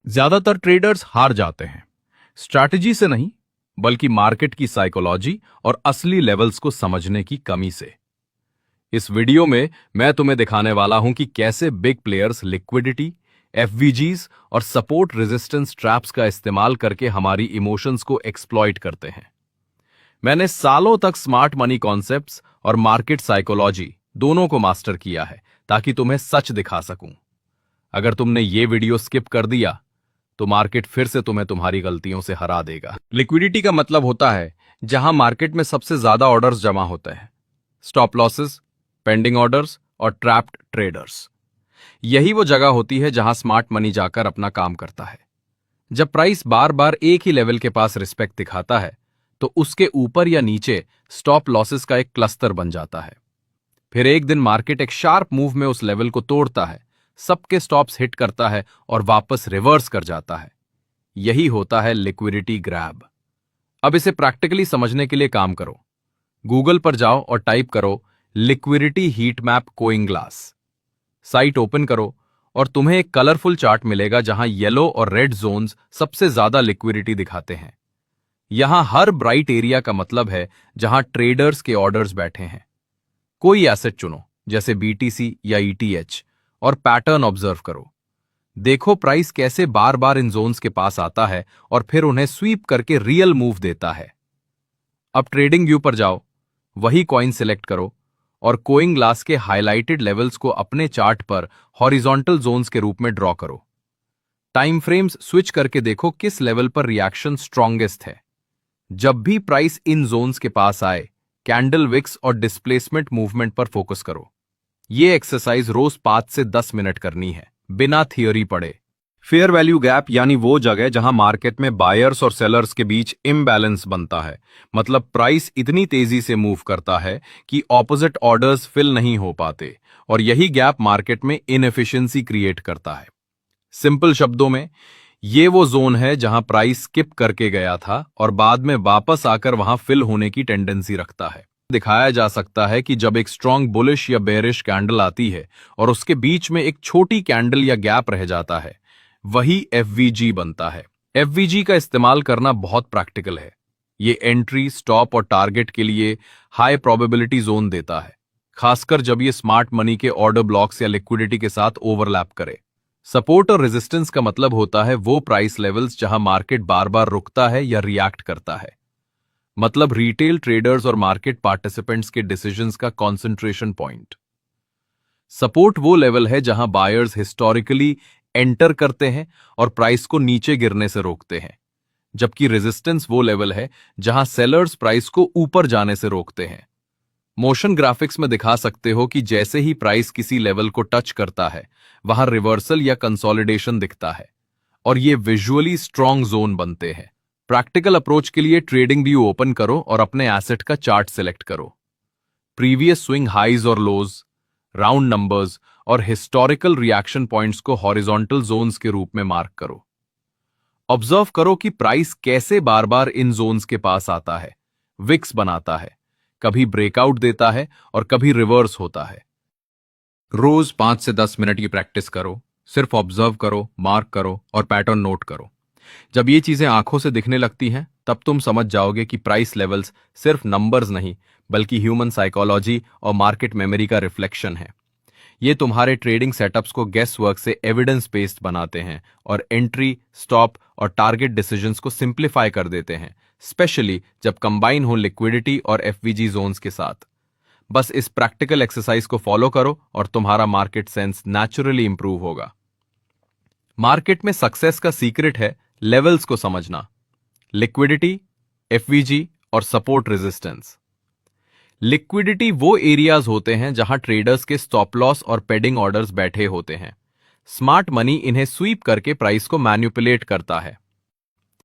ज्यादातर ट्रेडर्स हार जाते हैं स्ट्रैटेजी से नहीं, बल्कि मार्केट की साइकोलॉजी और असली लेवल्स को समझने की कमी से। इस वीडियो में मैं तुम्हें दिखाने वाला हूं कि कैसे बिग प्लेयर्स लिक्विडिटी, एफवीजीज और सपोर्ट रेजिस्टेंस ट्रैप्स का इस्तेमाल करके हमारी इमोशंस को एक्सप्लॉइट करते हैं। मैंने सालों तक स्मार्ट मनी कॉन्सेप्ट्स और मार्केट साइकोलॉजी दोनों को मास्टर किया है ताकि तुम्हें सच दिखा सकूं। अगर तुमने ये वीडियो स्किप कर दिया तो मार्केट फिर से तुम्हें तुम्हारी गलतियों से हरा देगा। लिक्विडिटी का मतलब होता है जहां मार्केट में सबसे ज्यादा ऑर्डर्स जमा होते हैं, स्टॉप लॉसेस, पेंडिंग ऑर्डर्स और ट्रैप्ड ट्रेडर्स। यही वो जगह होती है जहां स्मार्ट मनी जाकर अपना काम करता है। जब प्राइस बार बार एक ही लेवल के पास रिस्पेक्ट दिखाता है तो उसके ऊपर या नीचे स्टॉप लॉसेस का एक क्लस्टर बन जाता है। फिर एक दिन मार्केट एक शार्प मूव में उस लेवल को तोड़ता है, सबके स्टॉप्स हिट करता है और वापस रिवर्स कर जाता है। यही होता है लिक्विडिटी ग्रैब। अब इसे प्रैक्टिकली समझने के लिए काम करो। गूगल पर जाओ और टाइप करो liquidity heat map Coinglass. Site open करो और तुम्हें एक कलरफुल चार्ट मिलेगा जहां येलो और रेड जोन्स सबसे ज्यादा लिक्विडिटी दिखाते हैं। यहां हर ब्राइट एरिया का मतलब है जहां ट्रेडर्स के ऑर्डर्स बैठे हैं। कोई एसेट चुनो, जैसे बीटीसी या ईटीएच, और पैटर्न ऑब्जर्व करो। देखो प्राइस कैसे बार बार इन जोन्स के पास आता है और फिर उन्हें स्वीप करके रियल मूव देता है। अब ट्रेडिंग व्यू पर जाओ, वही कॉइन सिलेक्ट करो और कोइंग ग्लास के हाइलाइटेड लेवल्स को अपने चार्ट पर हॉरिजॉन्टल जोन्स के रूप में ड्रॉ करो। टाइम फ्रेम्स स्विच करके देखो किस लेवल पर रिएक्शन स्ट्रॉन्गेस्ट है। जब भी प्राइस इन जोन्स के पास आए, कैंडल विक्स और डिस्प्लेसमेंट मूवमेंट पर फोकस करो। ये एक्सरसाइज रोज 5 से 10 मिनट करनी है, बिना थियोरी पढ़े। फेयर वैल्यू गैप यानी वो जगह जहां मार्केट में बायर्स और सेलर्स के बीच इम्बैलेंस बनता है, मतलब प्राइस इतनी तेजी से मूव करता है कि ऑपोजिट ऑर्डर्स फिल नहीं हो पाते, और यही गैप मार्केट में इनएफिशिएंसी क्रिएट करता है। सिंपल शब्दों में, ये वो जोन है जहां प्राइस स्किप करके गया था और बाद में वापस आकर वहां फिल होने की टेंडेंसी रखता है। दिखाया जा सकता है कि जब एक स्ट्रॉन्ग बुलिश या बेरिश कैंडल आती है और उसके बीच में एक छोटी कैंडल या गैप रह जाता है, वही एफवीजी बनता है। एफवीजी का इस्तेमाल करना बहुत प्रैक्टिकल है। ये एंट्री, स्टॉप और टारगेट के लिए हाई प्रोबेबिलिटी जोन देता है, खासकर जब ये स्मार्ट मनी के ऑर्डर ब्लॉक्स या लिक्विडिटी के साथ ओवरलैप करे। सपोर्ट और रेजिस्टेंस का मतलब होता है वो प्राइस लेवल्स जहां मार्केट बार बार रुकता है या रिएक्ट करता है, मतलब रिटेल ट्रेडर्स और मार्केट पार्टिसिपेंट्स के डिसीजंस का कंसंट्रेशन पॉइंट। सपोर्ट वो लेवल है जहां बायर्स हिस्टोरिकली एंटर करते हैं और प्राइस को नीचे गिरने से रोकते हैं, जबकि रेजिस्टेंस वो लेवल है जहां सेलर्स प्राइस को ऊपर जाने से रोकते हैं। मोशन ग्राफिक्स में दिखा सकते हो कि जैसे ही प्राइस किसी लेवल को टच करता है, वहां रिवर्सल या कंसोलिडेशन दिखता है और ये विजुअली स्ट्रॉन्ग जोन बनते हैं। प्रैक्टिकल अप्रोच के लिए ट्रेडिंग व्यू ओपन करो और अपने एसेट का चार्ट सिलेक्ट करो। प्रीवियस स्विंग हाइज और लोज, राउंड नंबर्स और हिस्टोरिकल रिएक्शन पॉइंट्स को हॉरिजॉन्टल जोन्स के रूप में मार्क करो। ऑब्जर्व करो कि प्राइस कैसे बार बार इन जोन्स के पास आता है, विक्स बनाता है, कभी ब्रेकआउट देता है और कभी रिवर्स होता है। रोज 5 से 10 मिनट की प्रैक्टिस करो। सिर्फ ऑब्जर्व करो, मार्क करो और पैटर्न नोट करो। जब ये चीजें आंखों से दिखने लगती हैं, तब तुम समझ जाओगे कि प्राइस लेवल्स सिर्फ नंबर्स नहीं, बल्कि ह्यूमन साइकोलॉजी और मार्केट मेमोरी का रिफ्लेक्शन है। ये तुम्हारे ट्रेडिंग सेटअप्स को गेस वर्क से एविडेंस बेस्ड बनाते हैं और एंट्री, स्टॉप और टारगेट डिसीजंस को सिंप्लीफाई कर देते हैं, स्पेशली जब कंबाइन हो लिक्विडिटी और एफवीजी जोन्स के साथ। बस इस प्रैक्टिकल एक्सरसाइज को फॉलो करो और तुम्हारा मार्केट सेंस नेचुरली इंप्रूव होगा। मार्केट में सक्सेस का सीक्रेट है लेवल्स को समझना, लिक्विडिटी, एफवीजी और सपोर्ट रेजिस्टेंस। लिक्विडिटी वो एरियाज होते हैं जहां ट्रेडर्स के स्टॉप लॉस और पेंडिंग ऑर्डर्स बैठे होते हैं। स्मार्ट मनी इन्हें स्वीप करके प्राइस को मैनिपुलेट करता है।